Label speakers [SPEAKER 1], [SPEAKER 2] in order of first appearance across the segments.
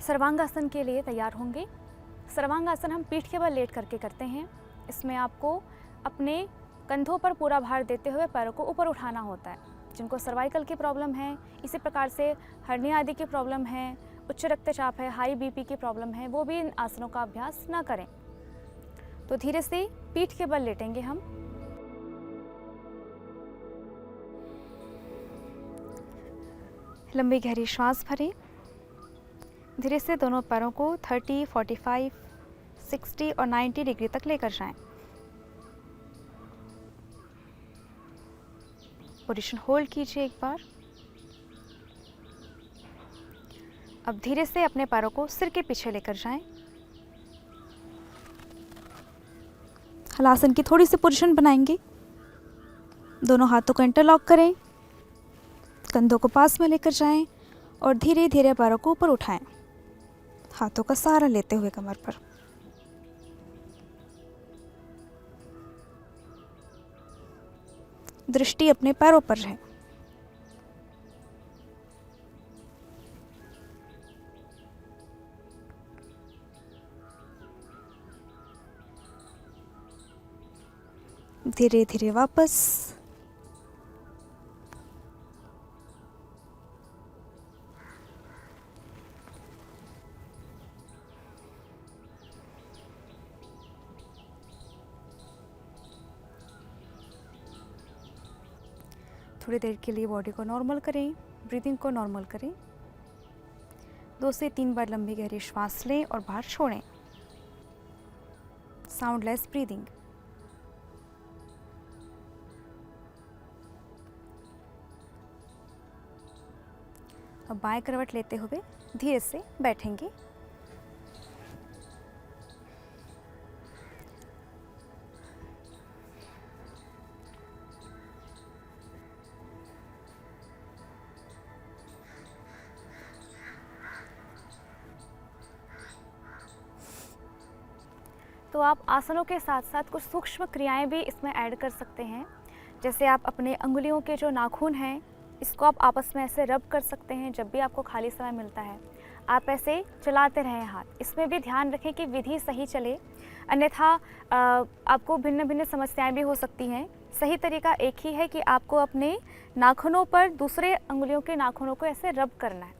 [SPEAKER 1] सर्वांगासन के लिए तैयार होंगे। सर्वांगासन हम पीठ के बल लेट करके करते हैं। इसमें आपको अपने कंधों पर पूरा भार देते हुए पैरों को ऊपर उठाना होता है। जिनको सर्वाइकल की प्रॉब्लम है, इसी प्रकार से हर्निया आदि की प्रॉब्लम है, उच्च रक्तचाप है, हाई बीपी की प्रॉब्लम है, वो भी इन आसनों का अभ्यास ना करें। तो धीरे से पीठ के बल लेटेंगे हम। लंबी गहरी श्वास भरें। धीरे से दोनों पैरों को 30, 45, 60 और 90 डिग्री तक लेकर जाएं। पोजीशन होल्ड कीजिए एक बार। अब धीरे से अपने पैरों को सिर के पीछे लेकर जाएं। हलासन की थोड़ी सी पोजीशन बनाएंगे। दोनों हाथों को इंटरलॉक करें, कंधों को पास में लेकर जाएं और धीरे धीरे पैरों को ऊपर उठाएं, हाथों का सहारा लेते हुए कमर पर। दृष्टि अपने पैरों पर रहे। धीरे धीरे वापस। थोड़ी देर के लिए बॉडी को नॉर्मल करें, ब्रीदिंग को नॉर्मल करें। 2 से 3 बार लंबी गहरी श्वास लें और बाहर छोड़ें। Soundless breathing. अब बाएं करवट लेते हुए धीरे से बैठेंगे। तो आप आसनों के साथ साथ कुछ सूक्ष्म क्रियाएं भी इसमें ऐड कर सकते हैं। जैसे आप अपने अंगुलियों के जो नाखून हैं, इसको आप आपस में ऐसे रब कर सकते हैं। जब भी आपको खाली समय मिलता है आप ऐसे चलाते रहें हाथ। इसमें भी ध्यान रखें कि विधि सही चले, अन्यथा आपको भिन्न भिन्न समस्याएं भी हो सकती हैं। सही तरीका एक ही है कि आपको अपने नाखूनों पर दूसरे अंगुलियों के नाखूनों को ऐसे रब करना है।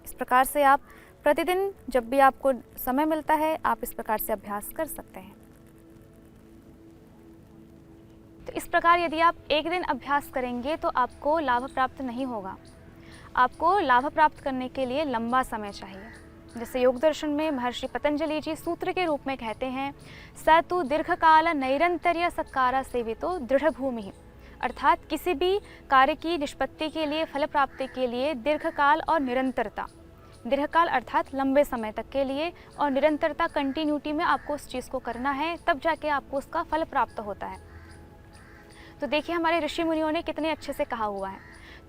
[SPEAKER 1] इस प्रकार से आप प्रतिदिन जब भी आपको समय मिलता है आप इस प्रकार से अभ्यास कर सकते हैं। तो इस प्रकार यदि आप एक दिन अभ्यास करेंगे तो आपको लाभ प्राप्त नहीं होगा। आपको लाभ प्राप्त करने के लिए लंबा समय चाहिए। जैसे योग दर्शन में महर्षि पतंजलि जी सूत्र के रूप में कहते हैं, स तु दीर्घकाल नैरंतर्य सत्कारा सेवितो दृढ़ भूमि। अर्थात किसी भी कार्य की निष्पत्ति के लिए, फल प्राप्ति के लिए दीर्घकाल और निरंतरता, दीर्घकाल अर्थात लंबे समय तक के लिए, और निरंतरता कंटिन्यूटी में आपको उस चीज़ को करना है, तब जाके आपको उसका फल प्राप्त होता है। तो देखिए हमारे ऋषि मुनियों ने कितने अच्छे से कहा हुआ है।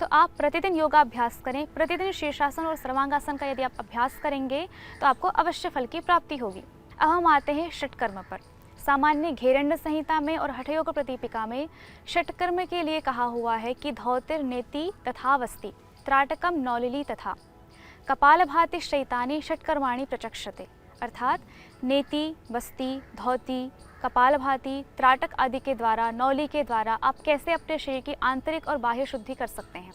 [SPEAKER 1] तो आप प्रतिदिन योगाभ्यास करें। प्रतिदिन शीर्षासन और सर्वांगासन का यदि आप अभ्यास करेंगे तो आपको अवश्य फल की प्राप्ति होगी। अब हम आते हैं षटकर्म पर। सामान्य घेरंड संहिता में और हठयोग प्रदीपिका में षटकर्म के लिए कहा हुआ है कि धौतिर नेति तथावस्ति त्राटकम नौलिली तथा कपालभाति शैतानी षटकर्माणि प्रचक्षते। अर्थात नेति, वस्ति, धौती, कपालभाति, त्राटक आदि के द्वारा, नौली के द्वारा आप कैसे अपने शरीर की आंतरिक और बाह्य शुद्धि कर सकते हैं।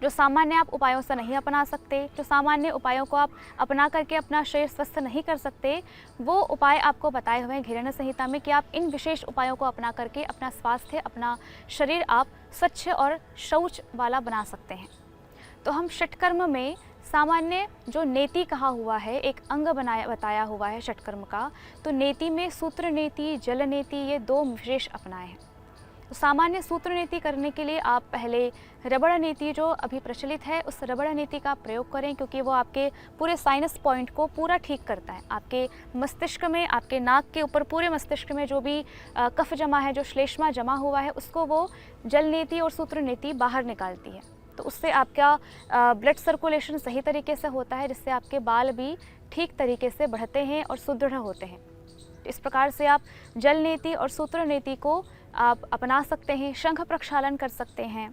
[SPEAKER 1] जो सामान्य आप उपायों से नहीं अपना सकते, जो सामान्य उपायों को आप अपना करके अपना शरीर स्वस्थ नहीं कर सकते, वो उपाय आपको बताए हुए हैं घेरंड संहिता में कि आप इन विशेष उपायों को अपना करके अपना स्वास्थ्य, अपना शरीर आप स्वच्छ और शौच वाला बना सकते हैं। तो हम षटकर्म में सामान्य जो नेति कहा हुआ है, एक अंग बताया हुआ है षटकर्म का, तो नेति में सूत्र नेति, जल नेति, ये 2 विशेष अपनाए हैं। तो सामान्य सूत्र नीति करने के लिए आप पहले रबड़ नीति जो अभी प्रचलित है उस रबड़ नीति का प्रयोग करें, क्योंकि वो आपके पूरे साइनस पॉइंट को पूरा ठीक करता है। आपके मस्तिष्क में, आपके नाक के ऊपर पूरे मस्तिष्क में जो भी कफ जमा है, जो श्लेष्मा जमा हुआ है, उसको वो जल नीति और सूत्र नीति बाहर निकालती है। तो उससे आपका ब्लड सर्कुलेशन सही तरीके से होता है, जिससे आपके बाल भी ठीक तरीके से बढ़ते हैं और सुदृढ़ होते हैं। इस प्रकार से आप जल नीति और सूत्र नीति को आप अपना सकते हैं। शंख प्रक्षालन कर सकते हैं।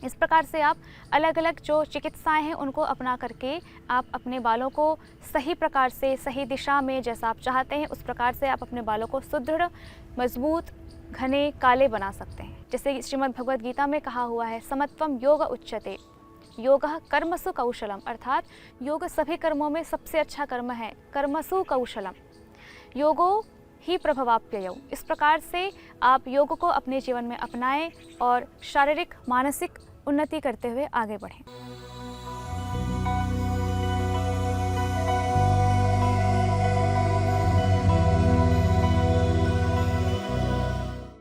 [SPEAKER 1] इस प्रकार से आप अलग अलग जो चिकित्साएं हैं उनको अपना करके आप अपने बालों को सही प्रकार से, सही दिशा में जैसा आप चाहते हैं उस प्रकार से आप अपने बालों को सुदृढ़, मजबूत, घने, काले बना सकते हैं। जैसे श्रीमद् भगवद गीता में कहा हुआ है, समत्वम योग उच्यते, योगः कर्मसु कौशलम, अर्थात योग सभी कर्मों में सबसे अच्छा कर्म है। कर्मसु कौशलम योगो ही प्रभवाप्ययौ। इस प्रकार से आप योग को अपने जीवन में अपनाएं और शारीरिक, मानसिक उन्नति करते हुए आगे बढ़ें।